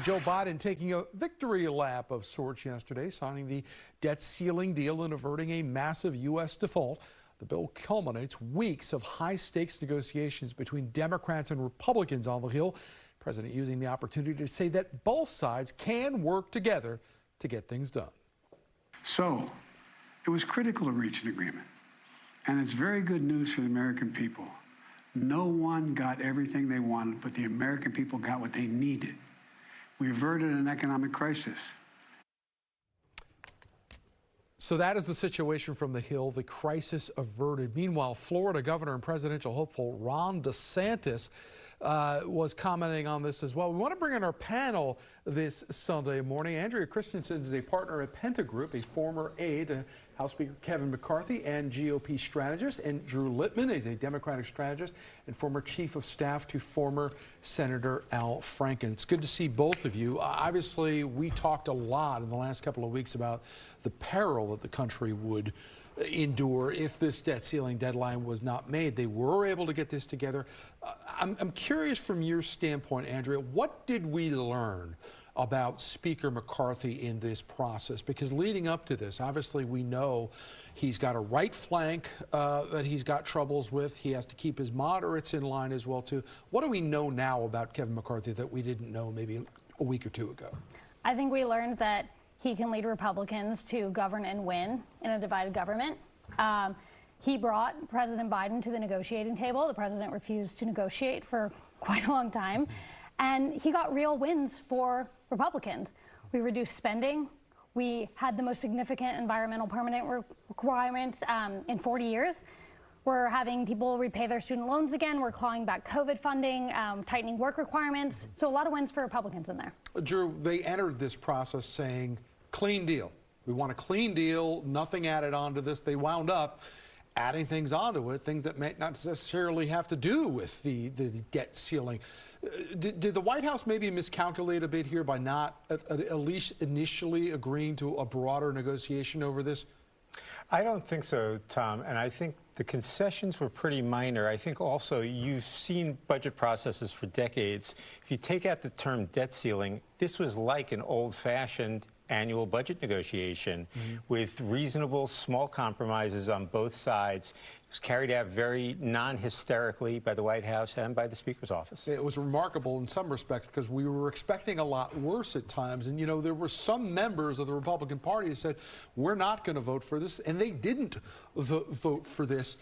Joe Biden taking a victory lap of sorts yesterday, signing the debt ceiling deal and averting a massive U.S. default. The bill culminates weeks of high-stakes negotiations between Democrats and Republicans on the Hill. The president using the opportunity to say that both sides can work together to get things done. So, it was critical to reach an agreement. And it's very good news for the American people. No one got everything they wanted, but the American people got what they needed. We averted an economic crisis. So that is the situation from the Hill, the crisis averted. Meanwhile, Florida Governor and presidential hopeful Ron DeSantis was commenting on this as well. We want to bring in our panel this Sunday morning. Andrea Christianson is a partner at Pentagroup, a former aide to House Speaker Kevin McCarthy and GOP strategist, and Drew Littman is a Democratic strategist and former chief of staff to former Senator Al Franken. It's good to see both of you. Obviously, we talked a lot in the last couple of weeks about the peril that the country would endure if this debt ceiling deadline was not made. They were able to get this together. I'm curious from your standpoint, Andrea, what did we learn about Speaker McCarthy in this process? Because leading up to this, obviously we know he's got a right flank that he's got troubles with. He has to keep his moderates in line as well too. What do we know now about Kevin McCarthy that we didn't know maybe a week or two ago? I think we learned that he can lead Republicans to govern and win in a divided government. He brought President Biden to the negotiating table. The president refused to negotiate for quite a long time. And he got real wins for Republicans. We reduced spending. We had the most significant environmental permanent requirements in 40 years. We're having people repay their student loans again. We're clawing back COVID funding, tightening work requirements. So a lot of wins for Republicans in there. Drew, they entered this process saying, clean deal. We want a clean deal, nothing added onto this. They wound up adding things onto it, things that may not necessarily have to do with the debt ceiling. Did the White House maybe miscalculate a bit here by not at least initially agreeing to a broader negotiation over this? I don't think so, Tom, and I think the concessions were pretty minor. I think also you've seen budget processes for decades. If you take out the term debt ceiling, this was like an old-fashioned annual budget negotiation with reasonable small compromises on both sides. It was carried out very non-hysterically by the White House and by the Speaker's office. It was remarkable in some respects because we were expecting a lot worse at times. And, you know, there were some members of the Republican Party who said, we're not going to vote for this. And they didn't vote for this.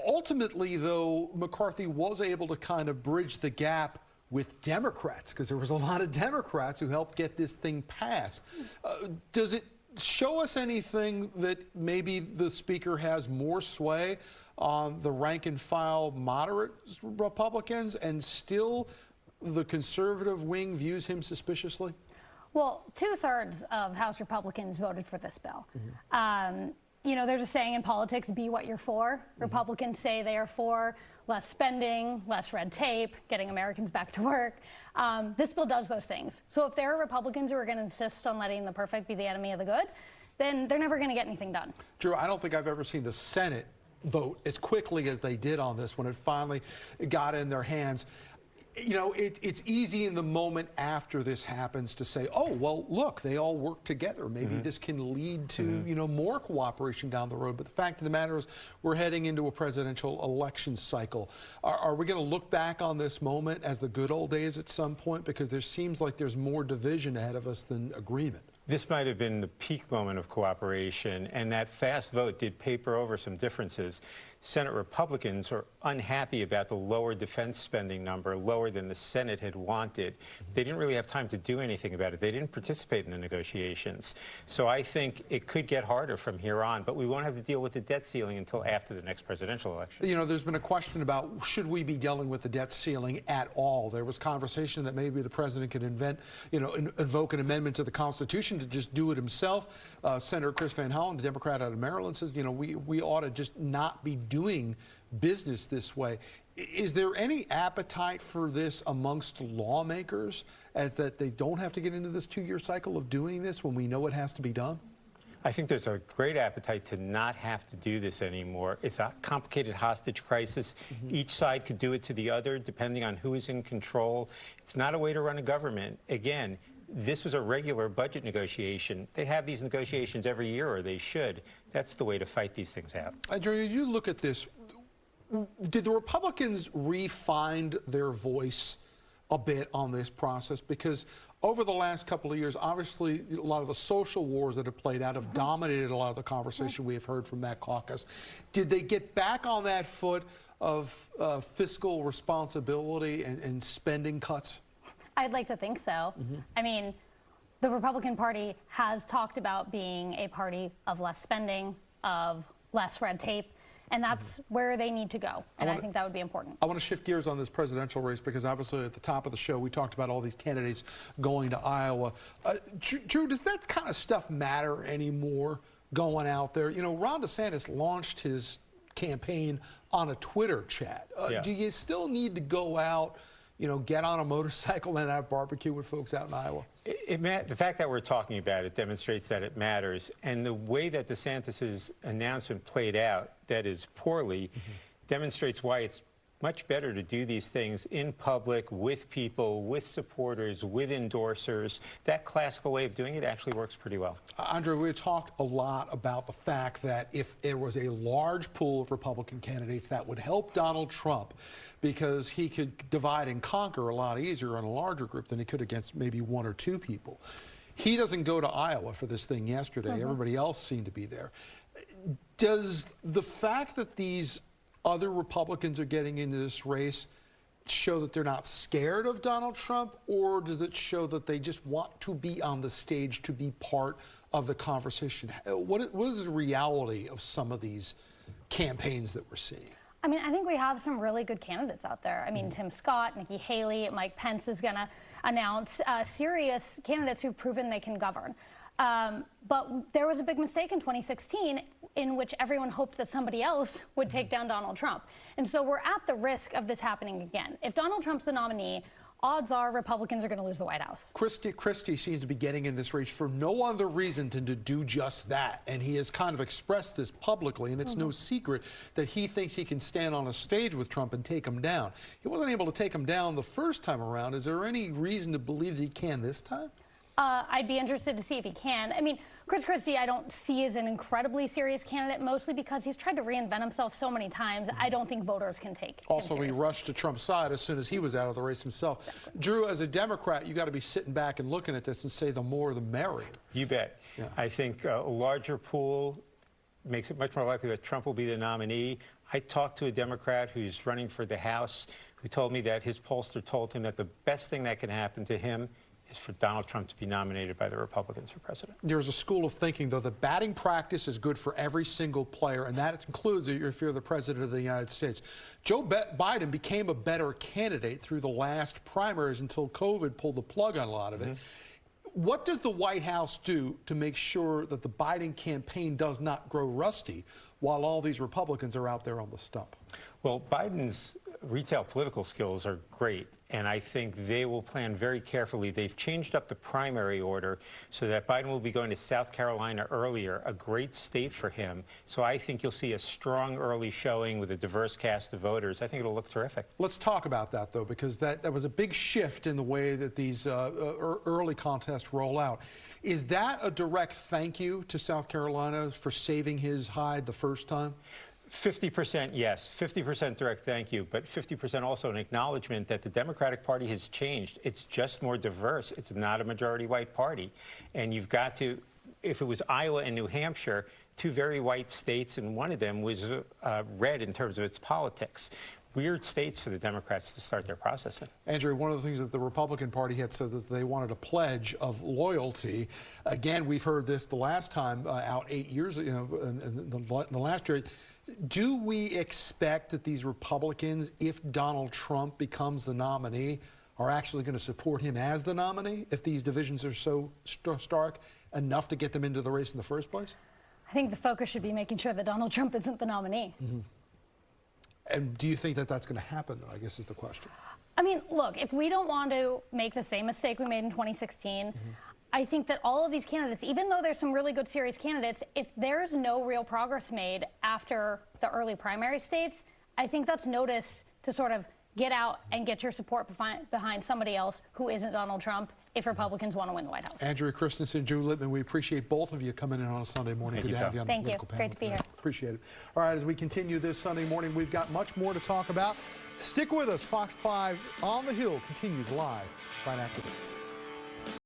Ultimately, though, McCarthy was able to kind of bridge the gap with Democrats, because there was a lot of Democrats who helped get this thing passed. Does it show us anything that maybe the Speaker has more sway on the rank and file moderate Republicans and still the conservative wing views him suspiciously? Well, 2/3 of House Republicans voted for this bill. You know, there's a saying in politics, be what you're for. Republicans say they are for less spending, less red tape, getting Americans back to work. This bill does those things. So if there are Republicans who are going to insist on letting the perfect be the enemy of the good, then they're never going to get anything done. Drew, I don't think I've ever seen the Senate vote as quickly as they did on this when it finally got in their hands. You know, it's easy in the moment after this happens to say, oh, well, look, they all work together. Maybe this can lead to, you know, more cooperation down the road. But the fact of the matter is we're heading into a presidential election cycle. Are we going to look back on this moment as the good old days at some point? Because there seems like there's more division ahead of us than agreement. This might have been the peak moment of cooperation, and that fast vote did paper over some differences. Senate Republicans are unhappy about the lower defense spending number, lower than the Senate had wanted. They didn't really have time to do anything about it. They didn't participate in the negotiations. So I think it could get harder from here on, but we won't have to deal with the debt ceiling until after the next presidential election. You know, there's been a question about should we be dealing with the debt ceiling at all? There was conversation that maybe the president could invoke an amendment to the Constitution to just do it himself. Senator Chris Van Hollen, a Democrat out of Maryland, says, you know, we ought to just not be doing business this way. Is there any appetite for this amongst lawmakers as that they don't have to get into this 2-year cycle of doing this when we know it has to be done? I think there's a great appetite to not have to do this anymore. It's a complicated hostage crisis. Each side could do it to the other, depending on who is in control. It's not a way to run a government. Again, this was a regular budget negotiation. They have these negotiations every year, or they should. That's the way to fight these things out. Andrea, you look at this. Did the Republicans refine their voice a bit on this process? Because over the last couple of years, obviously, a lot of the social wars that have played out have dominated a lot of the conversation we have heard from that caucus. Did they get back on that foot of fiscal responsibility and spending cuts? I'd like to think so. I mean, the Republican Party has talked about being a party of less spending, of less red tape, and that's where they need to go. And I think that would be important. I want to shift gears on this presidential race because obviously at the top of the show we talked about all these candidates going to Iowa. Drew, does that kind of stuff matter anymore going out there? You know, Ron DeSantis launched his campaign on a Twitter chat. Do you still need to go out, you know, get on a motorcycle and have barbecue with folks out in Iowa? The fact that we're talking about it demonstrates that it matters. And the way that DeSantis's announcement played out, that is poorly, demonstrates why it's much better to do these things in public, with people, with supporters, with endorsers. That classical way of doing it actually works pretty well. Andrea, we talked a lot about the fact that if there was a large pool of Republican candidates, that would help Donald Trump because he could divide and conquer a lot easier on a larger group than he could against maybe one or two people. He doesn't go to Iowa for this thing yesterday. Everybody else seemed to be there. Does the fact that these other Republicans are getting into this race show that they're not scared of Donald Trump, or does it show that they just want to be on the stage to be part of the conversation? What is the reality of some of these campaigns that we're seeing? I mean, I think we have some really good candidates out there. I mean, Tim Scott, Nikki Haley, Mike Pence is going to announce serious candidates who've proven they can govern. But there was a big mistake in 2016 in which everyone hoped that somebody else would take down Donald Trump. And so we're at the risk of this happening again. If Donald Trump's the nominee, odds are Republicans are going to lose the White House. Christie seems to be getting in this race for no other reason than to do just that. And he has kind of expressed this publicly, and it's no secret that he thinks he can stand on a stage with Trump and take him down. He wasn't able to take him down the first time around. Is there any reason to believe that he can this time? I'd be interested to see if he can. I mean, Chris Christie I don't see as an incredibly serious candidate, mostly because he's tried to reinvent himself so many times. I don't think voters can take him Also, he seriously. rushed to Trump's side as soon as he was out of the race himself. Exactly. Drew, as a Democrat, you got to be sitting back and looking at this and say the more the merrier. You bet. Yeah. I think a larger pool makes it much more likely that Trump will be the nominee. I talked to a Democrat who's running for the House who told me that his pollster told him that the best thing that can happen to him is for Donald Trump to be nominated by the Republicans for president. There's a school of thinking, though, that batting practice is good for every single player, and that includes if you're the president of the United States. Joe Biden became a better candidate through the last primaries until COVID pulled the plug on a lot of it. What does the White House do to make sure that the Biden campaign does not grow rusty while all these Republicans are out there on the stump? Well, Biden's retail political skills are great, and I think they will plan very carefully. They've changed up the primary order so that Biden will be going to South Carolina earlier, a great state for him. So I think you'll see a strong early showing with a diverse cast of voters. I think it'll look terrific. Let's talk about that, though, because that was a big shift in the way that these early contests roll out. Is that a direct thank you to South Carolina for saving his hide the first time? 50% yes, 50% direct thank you, but 50% also an acknowledgement that the Democratic Party has changed. It's just more diverse. It's not a majority white party. And you've got to, if it was Iowa and New Hampshire, two very white states, and one of them was red in terms of its politics. Weird states for the Democrats to start their process in. Andrea, one of the things that the Republican Party had said that they wanted a pledge of loyalty. Again, we've heard this the last time out 8 years, in the last year. Do we expect that these Republicans, if Donald Trump becomes the nominee, are actually going to support him as the nominee if these divisions are so stark enough to get them into the race in the first place? I think the focus should be making sure that Donald Trump isn't the nominee. And do you think that that's going to happen, though, I guess is the question. I mean, look, if we don't want to make the same mistake we made in 2016, I think that all of these candidates, even though there's some really good, serious candidates, if there's no real progress made after the early primary states, I think that's notice to sort of get out and get your support behind somebody else who isn't Donald Trump if Republicans want to win the White House. Andrea Christianson, Drew Littman, we appreciate both of you coming in on a Sunday morning. Thank Good you, to have Tom. you on the Thank you. political panel Great to be today. here. Appreciate it. All right, as we continue this Sunday morning, we've got much more to talk about. Stick with us. Fox 5 on the Hill continues live right after this.